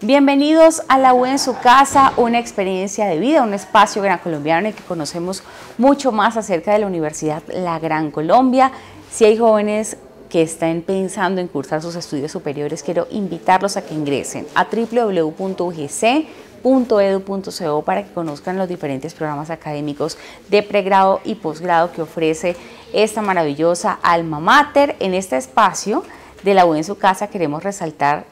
Bienvenidos a la U en su casa, una experiencia de vida, un espacio gran colombiano en el que conocemos mucho más acerca de la Universidad La Gran Colombia. Si hay jóvenes que están pensando en cursar sus estudios superiores, quiero invitarlos a que ingresen a www.ugc.edu.co para que conozcan los diferentes programas académicos de pregrado y posgrado que ofrece esta maravillosa alma mater. En este espacio de la U en su casa queremos resaltar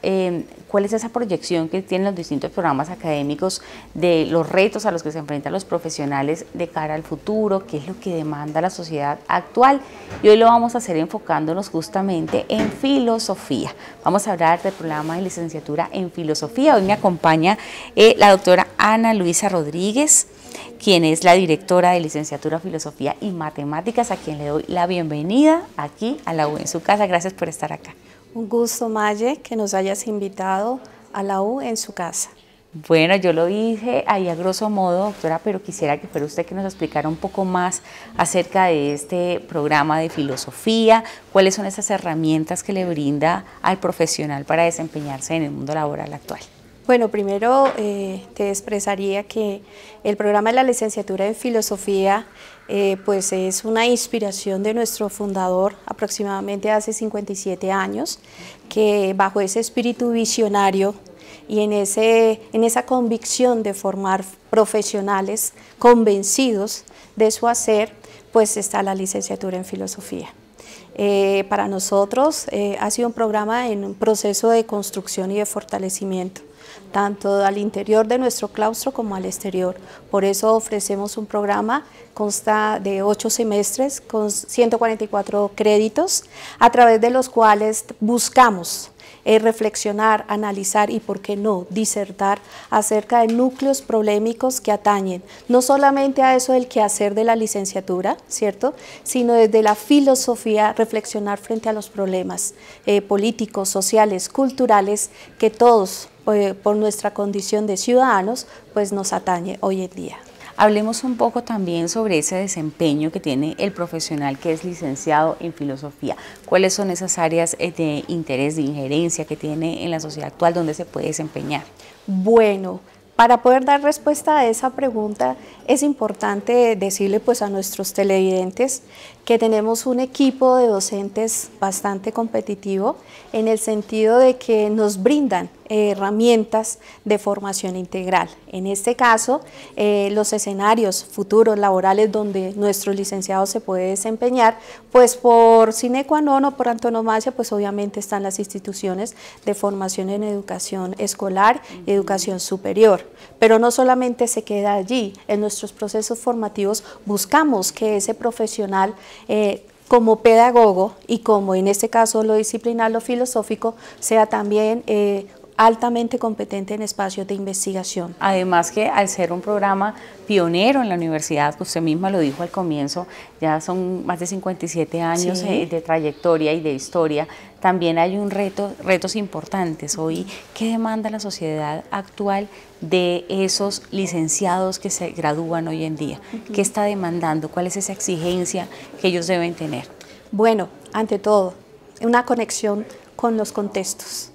cuál es esa proyección que tienen los distintos programas académicos de los retos a los que se enfrentan los profesionales de cara al futuro, qué es lo que demanda la sociedad actual. Y hoy lo vamos a hacer enfocándonos justamente en filosofía. Vamos a hablar del programa de licenciatura en filosofía. Hoy me acompaña la doctora Ana Luisa Rodríguez, quien es la directora de licenciatura Filosofía y Matemáticas, a quien le doy la bienvenida aquí a la U en su casa. Gracias por estar acá. Un gusto, Maye, que nos hayas invitado a la U en su casa. Bueno, yo lo dije ahí a grosso modo, doctora, pero quisiera que fuera usted que nos explicara un poco más acerca de este programa de filosofía, cuáles son esas herramientas que le brinda al profesional para desempeñarse en el mundo laboral actual. Bueno, primero te expresaría que el programa de la licenciatura en filosofía pues es una inspiración de nuestro fundador aproximadamente hace 57 años, que bajo ese espíritu visionario y en esa convicción de formar profesionales convencidos de su hacer, pues está la licenciatura en filosofía. Para nosotros ha sido un programa en un proceso de construcción y de fortalecimiento, tanto al interior de nuestro claustro como al exterior. Por eso ofrecemos un programa, consta de 8 semestres con 144 créditos, a través de los cuales buscamos reflexionar, analizar y, por qué no, disertar acerca de núcleos problemáticos que atañen no solamente a eso del quehacer de la licenciatura, ¿cierto?, sino desde la filosofía reflexionar frente a los problemas políticos, sociales, culturales que todos, por nuestra condición de ciudadanos, pues nos atañe hoy en día. Hablemos un poco también sobre ese desempeño que tiene el profesional que es licenciado en filosofía. ¿Cuáles son esas áreas de interés, de injerencia que tiene en la sociedad actual donde se puede desempeñar? Bueno, para poder dar respuesta a esa pregunta es importante decirle pues a nuestros televidentes que tenemos un equipo de docentes bastante competitivo en el sentido de que nos brindan herramientas de formación integral. En este caso, los escenarios futuros laborales donde nuestro licenciado se puede desempeñar, pues por sine qua non o por antonomasia, pues obviamente están las instituciones de formación en educación escolar y educación superior. Pero no solamente se queda allí, en nuestros procesos formativos buscamos que ese profesional como pedagogo y como en este caso lo disciplinar, lo filosófico, sea también altamente competente en espacios de investigación. Además que al ser un programa pionero en la universidad, usted misma lo dijo al comienzo, ya son más de 57 años sí, de trayectoria y de historia, también hay retos importantes hoy. ¿Qué demanda la sociedad actual de esos licenciados que se gradúan hoy en día? ¿Qué está demandando? ¿Cuál es esa exigencia que ellos deben tener? Bueno, ante todo, una conexión con los contextos.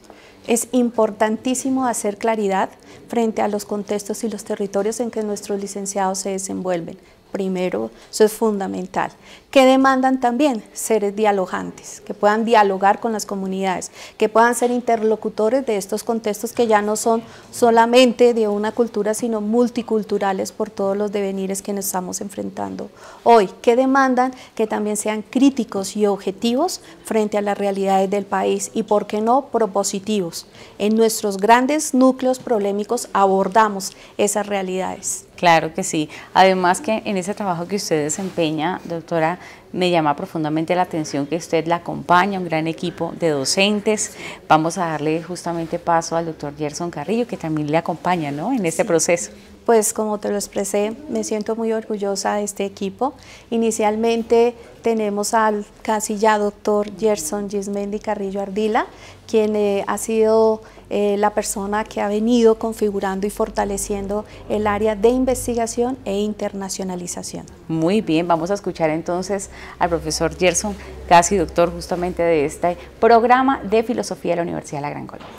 Es importantísimo hacer claridad frente a los contextos y los territorios en que nuestros licenciados se desenvuelven. Primero, eso es fundamental. Que demandan también seres dialogantes, que puedan dialogar con las comunidades, que puedan ser interlocutores de estos contextos que ya no son solamente de una cultura, sino multiculturales por todos los devenires que nos estamos enfrentando hoy. Que demandan que también sean críticos y objetivos frente a las realidades del país y, por qué no, propositivos. En nuestros grandes núcleos problemáticos abordamos esas realidades. Claro que sí. Además que en ese trabajo que usted desempeña, doctora, me llama profundamente la atención que usted la acompaña, un gran equipo de docentes. Vamos a darle justamente paso al doctor Gerson Carrillo, que también le acompaña, ¿no?, en este proceso. Pues como te lo expresé, me siento muy orgullosa de este equipo. Inicialmente tenemos al casi ya doctor Gerson Gismendi Carrillo Ardila, quien ha sido la persona que ha venido configurando y fortaleciendo el área de investigación e internacionalización. Muy bien, vamos a escuchar entonces al profesor Gerson, casi doctor justamente de este programa de filosofía de la Universidad de La Gran Colombia.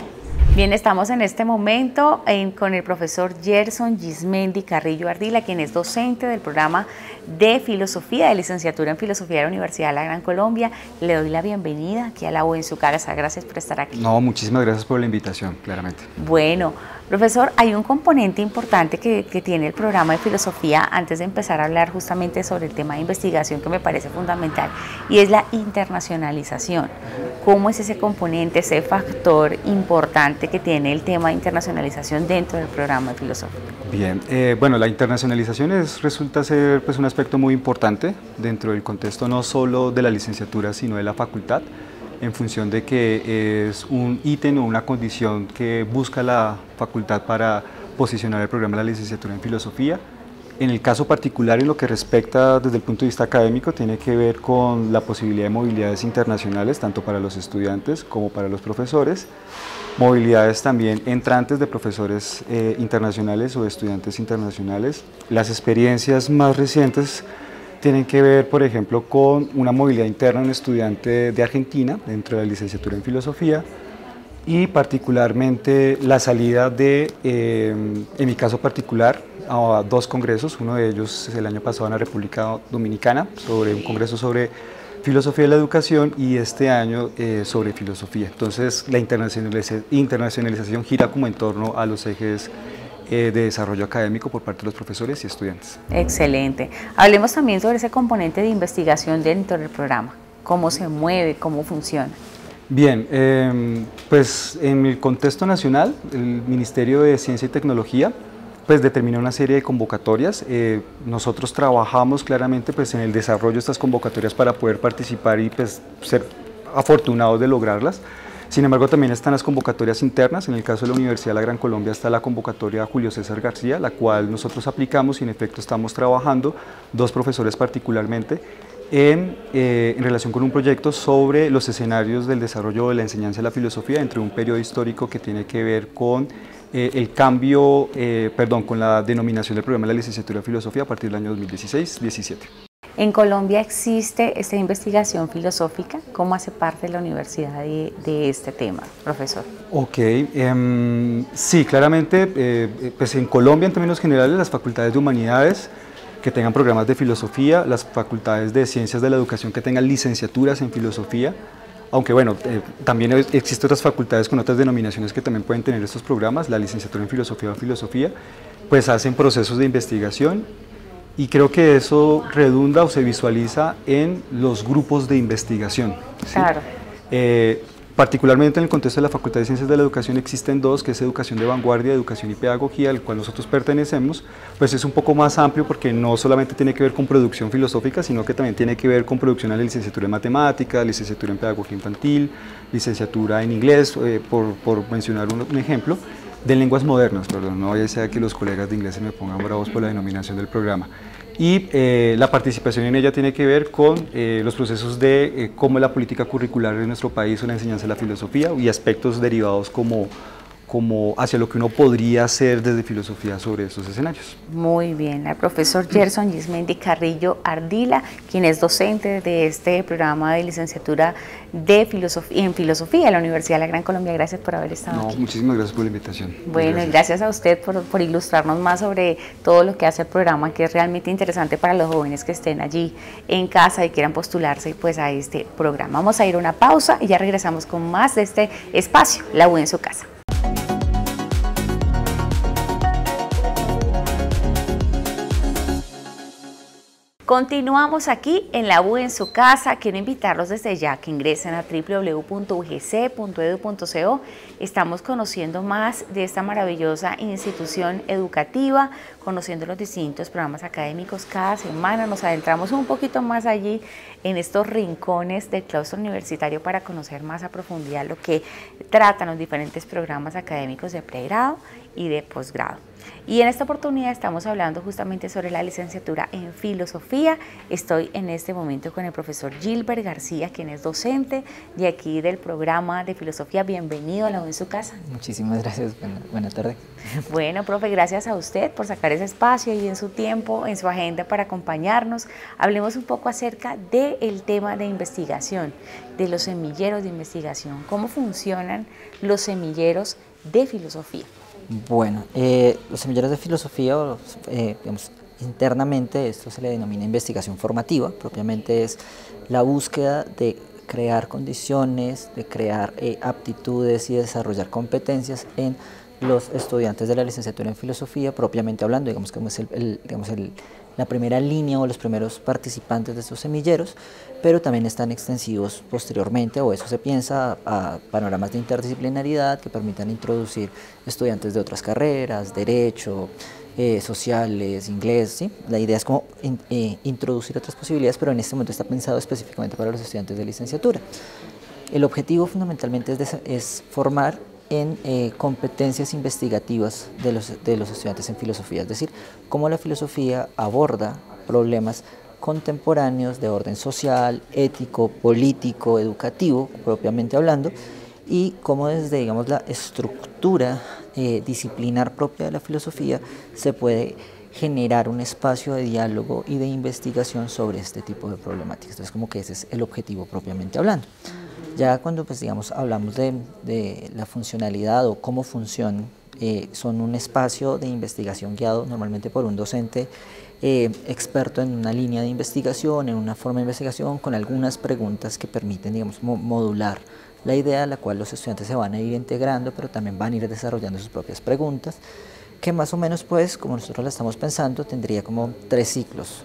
Bien, estamos en este momento con el profesor Gerson Gismendi Carrillo Ardila, quien es docente del programa de Filosofía, de licenciatura en Filosofía de la Universidad de la Gran Colombia. Le doy la bienvenida aquí a La U en su casa. Gracias por estar aquí. No, muchísimas gracias por la invitación, claramente. Bueno, profesor, hay un componente importante que tiene el programa de Filosofía, antes de empezar a hablar justamente sobre el tema de investigación, que me parece fundamental, y es la internacionalización. ¿Cómo es ese componente, ese factor importante que tiene el tema de internacionalización dentro del programa de Filosofía? Bien, bueno, la internacionalización resulta ser pues, un aspecto muy importante dentro del contexto no solo de la licenciatura, sino de la facultad, en función de que es un ítem o una condición que busca la facultad para posicionar el programa de la licenciatura en Filosofía. En el caso particular, en lo que respecta desde el punto de vista académico, tiene que ver con la posibilidad de movilidades internacionales, tanto para los estudiantes como para los profesores, movilidades también entrantes de profesores internacionales o de estudiantes internacionales. Las experiencias más recientes tienen que ver, por ejemplo, con una movilidad interna de un estudiante de Argentina dentro de la licenciatura en Filosofía, y particularmente la salida de, en mi caso particular, a 2 congresos. Uno de ellos es el año pasado en la República Dominicana, sobre un congreso sobre filosofía de la educación, y este año sobre filosofía. Entonces la internacionalización gira como en torno a los ejes de desarrollo académico por parte de los profesores y estudiantes. Excelente. Hablemos también sobre ese componente de investigación dentro del programa. ¿Cómo se mueve? ¿Cómo funciona? Bien, pues en el contexto nacional, el Ministerio de Ciencia y Tecnología pues determinó una serie de convocatorias. Nosotros trabajamos claramente pues en el desarrollo de estas convocatorias para poder participar y pues ser afortunados de lograrlas. Sin embargo, también están las convocatorias internas. En el caso de la Universidad de la Gran Colombia está la convocatoria Julio César García, la cual nosotros aplicamos y en efecto estamos trabajando, 2 profesores particularmente, en relación con un proyecto sobre los escenarios del desarrollo de la enseñanza de la filosofía entre un periodo histórico que tiene que ver con el cambio, con la denominación del programa de la licenciatura en filosofía a partir del año 2016-17. ¿En Colombia existe esta investigación filosófica? ¿Cómo hace parte de la universidad de este tema, profesor? Ok, sí, claramente, pues en Colombia en términos generales las facultades de humanidades que tengan programas de filosofía, las facultades de ciencias de la educación que tengan licenciaturas en filosofía, aunque bueno, también existen otras facultades con otras denominaciones que también pueden tener estos programas, la licenciatura en filosofía o filosofía, pues hacen procesos de investigación, y creo que eso redunda o se visualiza en los grupos de investigación. ¿Sí? Claro. Particularmente en el contexto de la Facultad de Ciencias de la Educación existen 2, que es Educación de Vanguardia, Educación y Pedagogía, al cual nosotros pertenecemos. Pues es un poco más amplio porque no solamente tiene que ver con producción filosófica, sino que también tiene que ver con producción de la licenciatura en Matemáticas, licenciatura en Pedagogía Infantil, licenciatura en Inglés, por mencionar un ejemplo, de lenguas modernas, perdón, no vaya a ser que los colegas de inglés se me pongan bravos por la denominación del programa. Y la participación en ella tiene que ver con los procesos de cómo la política curricular de nuestro país o la enseñanza de la filosofía y aspectos derivados como hacia lo que uno podría hacer desde filosofía sobre estos escenarios. Muy bien, el profesor Gerson Gismendi Carrillo Ardila, quien es docente de este programa de licenciatura de en filosofía de la Universidad de la Gran Colombia. Gracias por haber estado aquí. Muchísimas gracias por la invitación. Bueno, y gracias a usted por ilustrarnos más sobre todo lo que hace el programa, que es realmente interesante para los jóvenes que estén allí en casa y quieran postularse pues a este programa. Vamos a ir a una pausa y ya regresamos con más de este espacio, La U en su casa. Continuamos aquí en La U en su casa. Quiero invitarlos desde ya que ingresen a www.ugc.edu.co. Estamos conociendo más de esta maravillosa institución educativa, conociendo los distintos programas académicos. Cada semana nos adentramos un poquito más allí en estos rincones del claustro universitario para conocer más a profundidad lo que tratan los diferentes programas académicos de pregrado y de posgrado. Y en esta oportunidad estamos hablando justamente sobre la licenciatura en filosofía. Estoy en este momento con el profesor Gilbert García, quien es docente de aquí del programa de filosofía. Bienvenido a La U en su casa. Muchísimas gracias, buena tarde. Bueno, profe, gracias a usted por sacar ese espacio y en su tiempo, en su agenda para acompañarnos. Hablemos un poco acerca del tema de investigación, de los semilleros de investigación. ¿Cómo funcionan los semilleros de filosofía? Bueno, los semilleros de filosofía, digamos, internamente esto se le denomina investigación formativa, propiamente es la búsqueda de crear condiciones, de crear aptitudes y desarrollar competencias en los estudiantes de la licenciatura en filosofía, propiamente hablando, digamos como es la primera línea o los primeros participantes de estos semilleros, pero también están extensivos posteriormente, o eso se piensa, a panoramas de interdisciplinaridad que permitan introducir estudiantes de otras carreras, derecho, sociales, inglés, ¿sí? La idea es como introducir otras posibilidades, pero en este momento está pensado específicamente para los estudiantes de licenciatura. El objetivo fundamentalmente es formar en competencias investigativas de los estudiantes en filosofía, es decir, cómo la filosofía aborda problemas contemporáneos de orden social, ético, político, educativo, propiamente hablando, y cómo desde, digamos, la estructura disciplinar propia de la filosofía se puede generar un espacio de diálogo y de investigación sobre este tipo de problemáticas. Entonces, como que ese es el objetivo propiamente hablando. Ya cuando, pues, digamos, hablamos de la funcionalidad o cómo funcionan, son un espacio de investigación guiado normalmente por un docente experto en una línea de investigación, en una forma de investigación, con algunas preguntas que permiten, digamos, modular la idea a la cual los estudiantes se van a ir integrando, pero también van a ir desarrollando sus propias preguntas, que más o menos, pues, como nosotros la estamos pensando, tendría como tres ciclos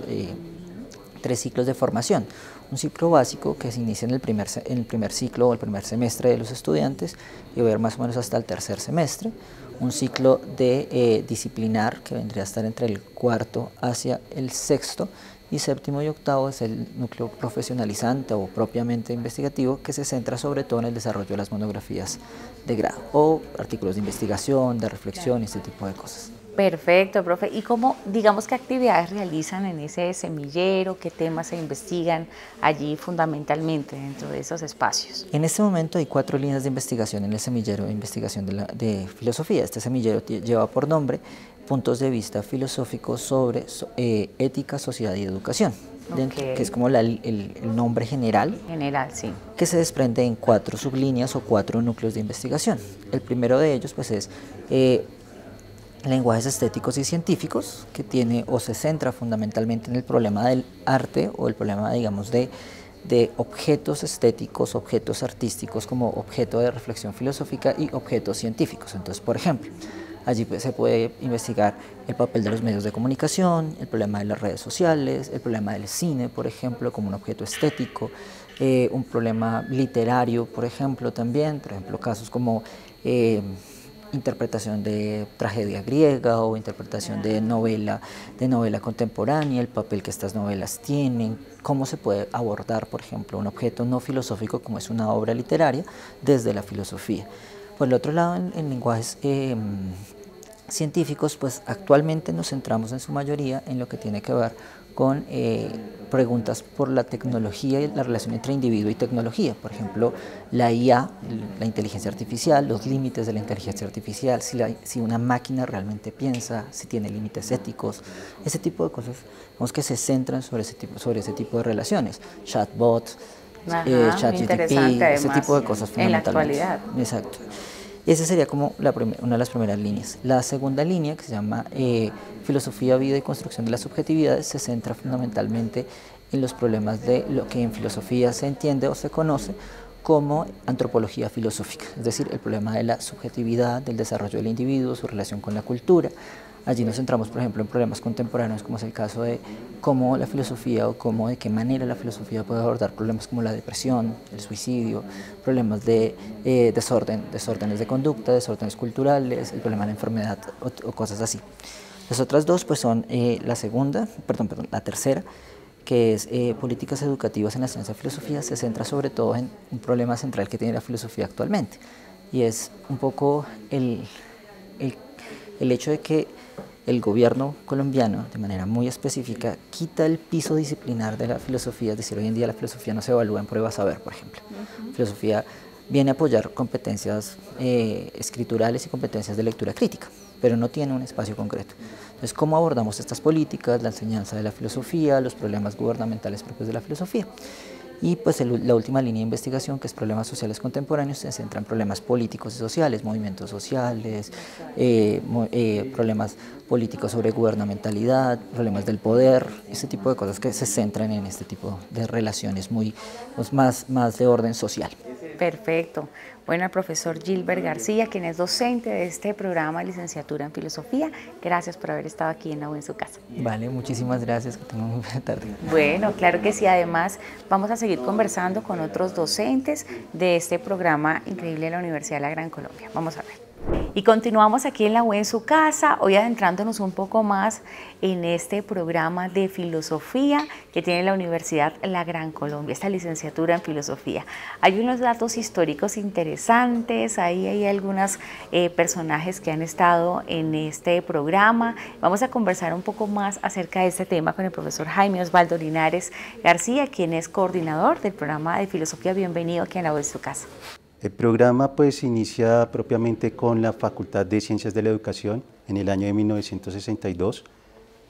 de formación. Un ciclo básico que se inicia en el primer ciclo o el primer semestre de los estudiantes y va a ir más o menos hasta el tercer semestre. Un ciclo de disciplinar que vendría a estar entre el cuarto hacia el sexto, y séptimo y octavo es el núcleo profesionalizante o propiamente investigativo, que se centra sobre todo en el desarrollo de las monografías de grado o artículos de investigación, de reflexión y este tipo de cosas. Perfecto, profe. ¿Y cómo, digamos, qué actividades realizan en ese semillero? ¿Qué temas se investigan allí fundamentalmente dentro de esos espacios? En este momento hay 4 líneas de investigación en el semillero de investigación de filosofía. Este semillero lleva por nombre Puntos de Vista Filosóficos sobre Ética, Sociedad y Educación, que es como el nombre general. General, sí. Que se desprende en 4 sublíneas o 4 núcleos de investigación. El primero de ellos, pues, es lenguajes estéticos y científicos, que tiene o se centra fundamentalmente en el problema del arte o el problema, digamos, de objetos estéticos, objetos artísticos como objeto de reflexión filosófica y objetos científicos. Entonces, por ejemplo, allí se puede investigar el papel de los medios de comunicación, el problema de las redes sociales, el problema del cine, por ejemplo, como un objeto estético, un problema literario, por ejemplo, también, por ejemplo, casos como interpretación de tragedia griega o interpretación de novela contemporánea, el papel que estas novelas tienen, cómo se puede abordar, por ejemplo, un objeto no filosófico como es una obra literaria desde la filosofía. Por el otro lado, en lenguajes científicos, pues actualmente nos centramos en su mayoría en lo que tiene que ver con preguntas por la tecnología y la relación entre individuo y tecnología. Por ejemplo, la IA, la inteligencia artificial, los límites de la inteligencia artificial, si una máquina realmente piensa, si tiene límites éticos, ese tipo de cosas, digamos, que se centran sobre ese tipo de relaciones. Chatbots, ChatGPT, ese tipo de cosas fundamentalmente. En la actualidad. Exacto. Esa sería como una de las primeras líneas. La segunda línea, que se llama Filosofía, Vida y Construcción de las Subjetividades, se centra fundamentalmente en los problemas de lo que en filosofía se entiende o se conoce como antropología filosófica, es decir, el problema de la subjetividad, del desarrollo del individuo, su relación con la cultura. Allí nos centramos, por ejemplo, en problemas contemporáneos, como es el caso de cómo la filosofía o de qué manera la filosofía puede abordar problemas como la depresión, el suicidio, problemas de desórdenes de conducta, desórdenes culturales, el problema de la enfermedad o cosas así. Las otras dos, pues, son la tercera, que es políticas educativas en la ciencia de filosofía. Se centra sobre todo en un problema central que tiene la filosofía actualmente, y es un poco el hecho de que el gobierno colombiano, de manera muy específica, quita el piso disciplinar de la filosofía. Es decir, hoy en día la filosofía no se evalúa en pruebas saber, por ejemplo. Filosofía viene a apoyar competencias escriturales y competencias de lectura crítica, pero no tiene un espacio concreto. Entonces, ¿cómo abordamos estas políticas, la enseñanza de la filosofía, los problemas gubernamentales propios de la filosofía? Y pues la última línea de investigación, que es problemas sociales contemporáneos, se centra en problemas políticos y sociales, movimientos sociales, problemas políticos sobre gubernamentalidad, problemas del poder, ese tipo de cosas que se centran en este tipo de relaciones más de orden social. Perfecto. Bueno, al profesor Gilbert García, quien es docente de este programa de licenciatura en filosofía, gracias por haber estado aquí en La U en su casa. Vale, muchísimas gracias, que tengan muy buena tarde. Bueno, claro que sí, además vamos a seguir conversando con otros docentes de este programa increíble de la Universidad de la Gran Colombia. Vamos a ver. Y continuamos aquí en La U en su casa, hoy adentrándonos un poco más en este programa de filosofía que tiene la Universidad La Gran Colombia, esta licenciatura en filosofía. Hay unos datos históricos interesantes, ahí hay algunos personajes que han estado en este programa. Vamos a conversar un poco más acerca de este tema con el profesor Jaime Osvaldo Linares García, quien es coordinador del programa de filosofía. Bienvenido aquí en La U en su casa. El programa pues inicia propiamente con la Facultad de Ciencias de la Educación en el año de 1962.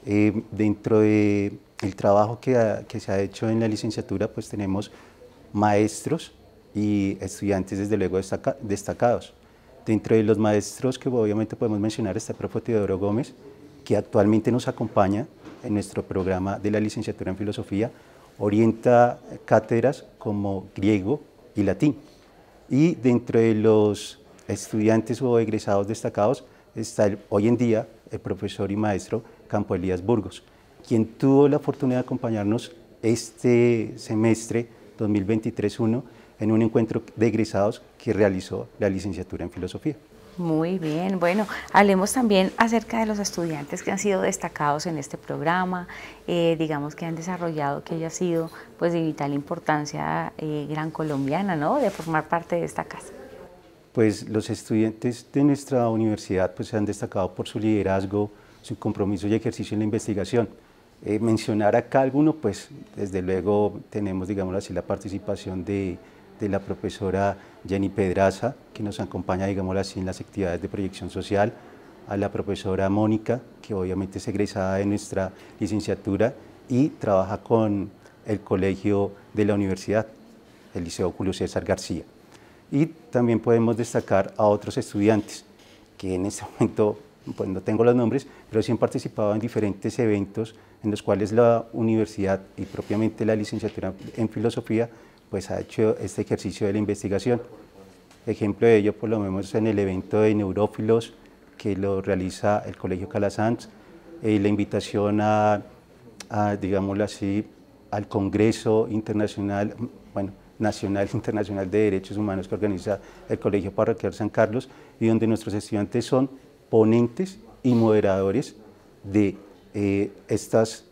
Dentro del trabajo que se ha hecho en la licenciatura pues tenemos maestros y estudiantes desde luego destacados. Dentro de los maestros que obviamente podemos mencionar está el profe Teodoro Gómez, que actualmente nos acompaña en nuestro programa de la licenciatura en filosofía, orienta cátedras como griego y latín. Y dentro de los estudiantes o egresados destacados está hoy en día el profesor y maestro Campo Elías Burgos, quien tuvo la fortuna de acompañarnos este semestre 2023-1 en un encuentro de egresados que realizó la licenciatura en filosofía. Muy bien, bueno, hablemos también acerca de los estudiantes que han sido destacados en este programa, digamos que han desarrollado, que haya sido pues de vital importancia gran colombiana, ¿no?, de formar parte de esta casa. Pues los estudiantes de nuestra universidad pues se han destacado por su liderazgo, su compromiso y ejercicio en la investigación. Mencionar acá alguno, pues desde luego tenemos, digámoslo así, la participación de la profesora Jenny Pedraza, que nos acompaña, digámoslo así, en las actividades de proyección social, a la profesora Mónica, que obviamente es egresada de nuestra licenciatura y trabaja con el colegio de la universidad, el Liceo Julio César García. Y también podemos destacar a otros estudiantes, que en este momento pues no tengo los nombres, pero sí han participado en diferentes eventos en los cuales la universidad y propiamente la licenciatura en filosofía pues ha hecho este ejercicio de la investigación. Ejemplo de ello pues lo vemos en el evento de neurófilos que lo realiza el Colegio Calasanz, la invitación digámoslo así, al Congreso Internacional, bueno, Nacional e Internacional de Derechos Humanos que organiza el Colegio Parroquial San Carlos y donde nuestros estudiantes son ponentes y moderadores de estas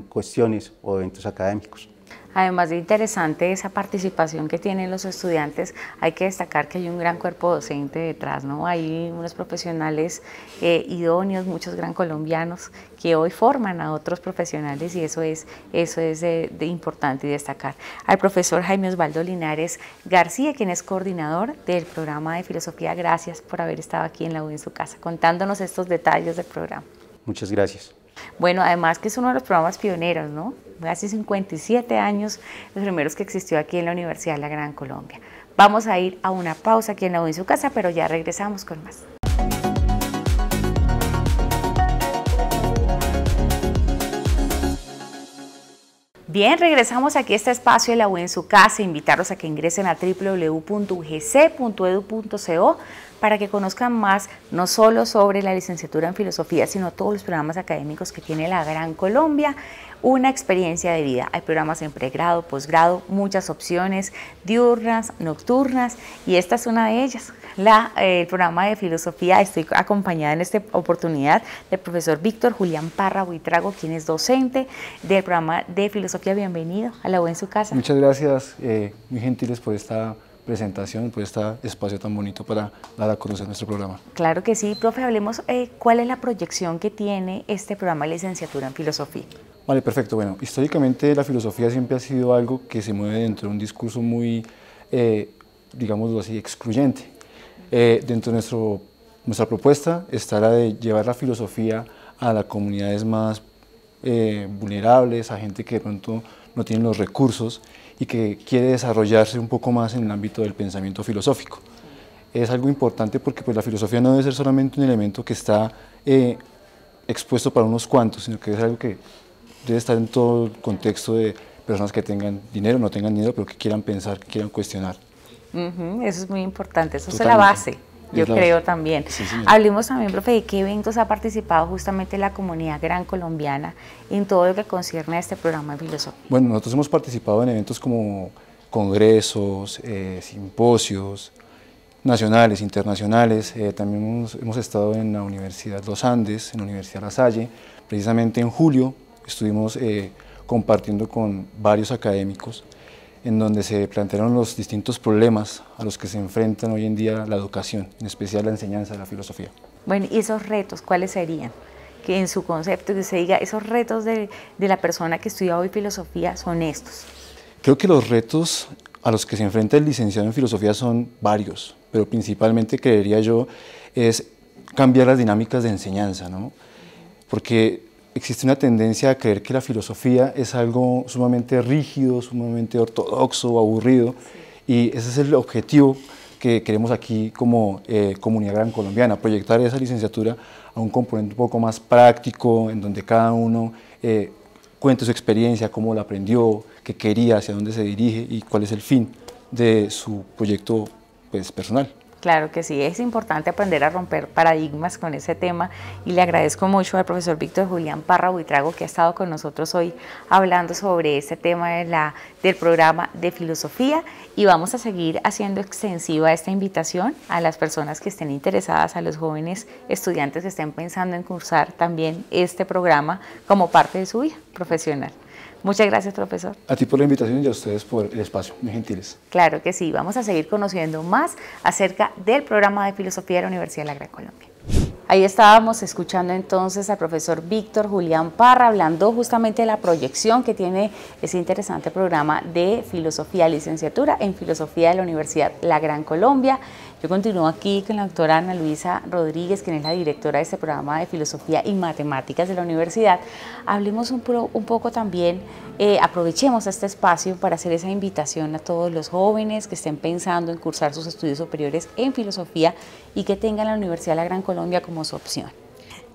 cuestiones o eventos académicos. Además de interesante esa participación que tienen los estudiantes, hay que destacar que hay un gran cuerpo docente detrás, ¿no? Hay unos profesionales idóneos, muchos gran colombianos que hoy forman a otros profesionales y eso es de importante y destacar. Al profesor Jaime Osvaldo Linares García, quien es coordinador del programa de filosofía, gracias por haber estado aquí en La U en su casa, contándonos estos detalles del programa. Muchas gracias. Bueno, además que es uno de los programas pioneros, ¿no? Hace 57 años, los primeros que existió aquí en la Universidad de la Gran Colombia. Vamos a ir a una pausa aquí en La U en su casa, pero ya regresamos con más. Bien, regresamos aquí a este espacio de La U en su casa, invitarlos a que ingresen a www.ugc.edu.co para que conozcan más, no solo sobre la licenciatura en filosofía, sino todos los programas académicos que tiene la Gran Colombia, una experiencia de vida. Hay programas en pregrado, posgrado, muchas opciones, diurnas, nocturnas, y esta es una de ellas. El programa de filosofía, estoy acompañada en esta oportunidad del profesor Víctor Julián Parra Buitrago, quien es docente del programa de filosofía. Bienvenido a La U en su casa. Muchas gracias, muy gentiles por esta presentación, por este espacio tan bonito para dar a conocer nuestro programa. Claro que sí, profe, hablemos cuál es la proyección que tiene este programa de licenciatura en filosofía. Vale, perfecto. Bueno, históricamente la filosofía siempre ha sido algo que se mueve dentro de un discurso muy, digámoslo así, excluyente. Dentro de nuestra propuesta está la de llevar la filosofía a las comunidades más vulnerables, a gente que de pronto no tienen los recursos y que quiere desarrollarse un poco más en el ámbito del pensamiento filosófico. Es algo importante porque pues, la filosofía no debe ser solamente un elemento que está expuesto para unos cuantos, sino que es algo que debe estar en todo el contexto de personas que tengan dinero, no tengan dinero, pero que quieran pensar, que quieran cuestionar. Eso es muy importante, eso Totalmente. es la base, yo creo también. Sí, sí. Hablemos también, profe, de qué eventos ha participado justamente la comunidad gran colombiana en todo lo que concierne a este programa de filosofía. Bueno, nosotros hemos participado en eventos como congresos, simposios, nacionales, internacionales, también hemos estado en la Universidad Los Andes, en la Universidad La Salle, precisamente en julio estuvimos compartiendo con varios académicos en donde se plantearon los distintos problemas a los que se enfrentan hoy en día la educación, en especial la enseñanza de la filosofía. Bueno, ¿y esos retos cuáles serían? Que en su concepto, que se diga, esos retos de la persona que estudia hoy filosofía son estos. Creo que los retos a los que se enfrenta el licenciado en filosofía son varios, pero principalmente creería yo es cambiar las dinámicas de enseñanza, ¿no? Porque existe una tendencia a creer que la filosofía es algo sumamente rígido, sumamente ortodoxo, aburrido, y ese es el objetivo que queremos aquí como Comunidad Gran Colombiana, proyectar esa licenciatura a un componente un poco más práctico, en donde cada uno cuente su experiencia, cómo la aprendió, qué quería, hacia dónde se dirige y cuál es el fin de su proyecto pues, personal. Claro que sí, es importante aprender a romper paradigmas con ese tema y le agradezco mucho al profesor Víctor Julián Parra Buitrago que ha estado con nosotros hoy hablando sobre este tema del programa de filosofía y vamos a seguir haciendo extensiva esta invitación a las personas que estén interesadas, a los jóvenes estudiantes que estén pensando en cursar también este programa como parte de su vida profesional. Muchas gracias, profesor. A ti por la invitación y a ustedes por el espacio, muy gentiles. Claro que sí, vamos a seguir conociendo más acerca del programa de filosofía de la Universidad de la Gran Colombia. Ahí estábamos escuchando entonces al profesor Víctor Julián Parra hablando justamente de la proyección que tiene ese interesante programa de filosofía, licenciatura en filosofía de la Universidad La Gran Colombia. Yo continúo aquí con la doctora Ana Luisa Rodríguez, quien es la directora de este programa de filosofía y matemáticas de la universidad. Hablemos un poco también, aprovechemos este espacio para hacer esa invitación a todos los jóvenes que estén pensando en cursar sus estudios superiores en filosofía y que tengan la Universidad de la Gran Colombia como su opción.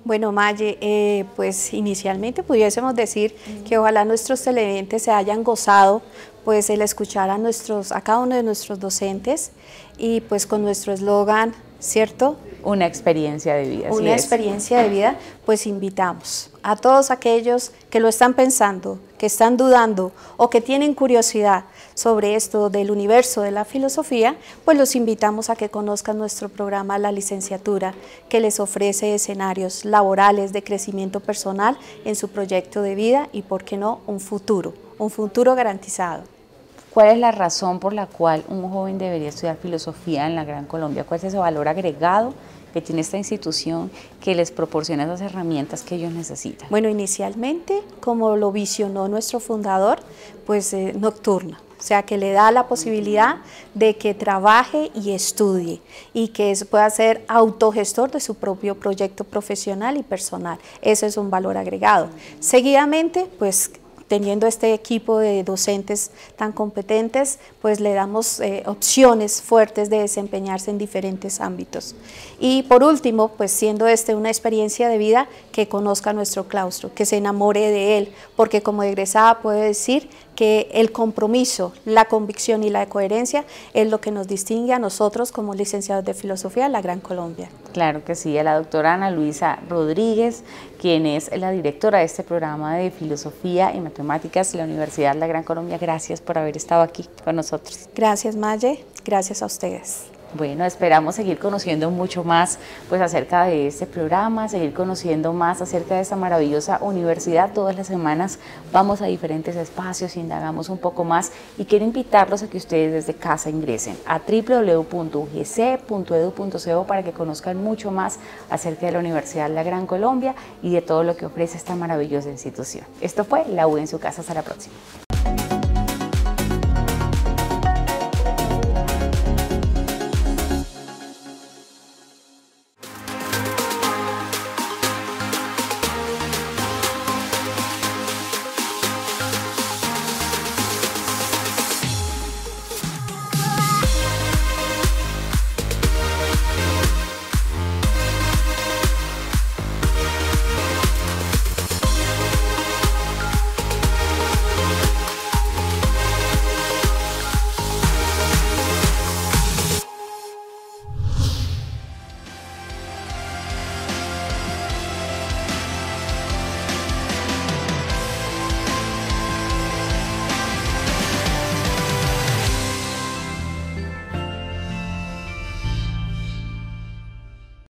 Bueno, Maye, pues inicialmente pudiésemos decir que ojalá nuestros televidentes se hayan gozado pues el escuchar a cada uno de nuestros docentes y pues con nuestro eslogan, ¿cierto? Una experiencia de vida. Una experiencia de vida, pues invitamos a todos aquellos que lo están pensando, que están dudando o que tienen curiosidad sobre esto del universo de la filosofía, pues los invitamos a que conozcan nuestro programa La Licenciatura, que les ofrece escenarios laborales de crecimiento personal en su proyecto de vida y, ¿por qué no?, un futuro garantizado. ¿Cuál es la razón por la cual un joven debería estudiar filosofía en la Gran Colombia? ¿Cuál es ese valor agregado que tiene esta institución que les proporciona esas herramientas que ellos necesitan? Bueno, inicialmente, como lo visionó nuestro fundador, pues nocturna. O sea, que le da la posibilidad de que trabaje y estudie y que pueda ser autogestor de su propio proyecto profesional y personal. Ese es un valor agregado. Seguidamente, pues teniendo este equipo de docentes tan competentes, pues le damos opciones fuertes de desempeñarse en diferentes ámbitos. Y por último, pues siendo una experiencia de vida, que conozca nuestro claustro, que se enamore de él, porque como egresada puedo decir que el compromiso, la convicción y la coherencia es lo que nos distingue a nosotros como licenciados de Filosofía de la Gran Colombia. Claro que sí, a la doctora Ana Luisa Rodríguez, quien es la directora de este programa de Filosofía y Matemáticas de la Universidad La Gran Colombia. Gracias por haber estado aquí con nosotros. Gracias, Maye, gracias a ustedes. Bueno, esperamos seguir conociendo mucho más pues, acerca de este programa, seguir conociendo más acerca de esta maravillosa universidad. Todas las semanas vamos a diferentes espacios, indagamos un poco más y quiero invitarlos a que ustedes desde casa ingresen a www.ugc.edu.co para que conozcan mucho más acerca de la Universidad La Gran Colombia y de todo lo que ofrece esta maravillosa institución. Esto fue La U en su casa, hasta la próxima.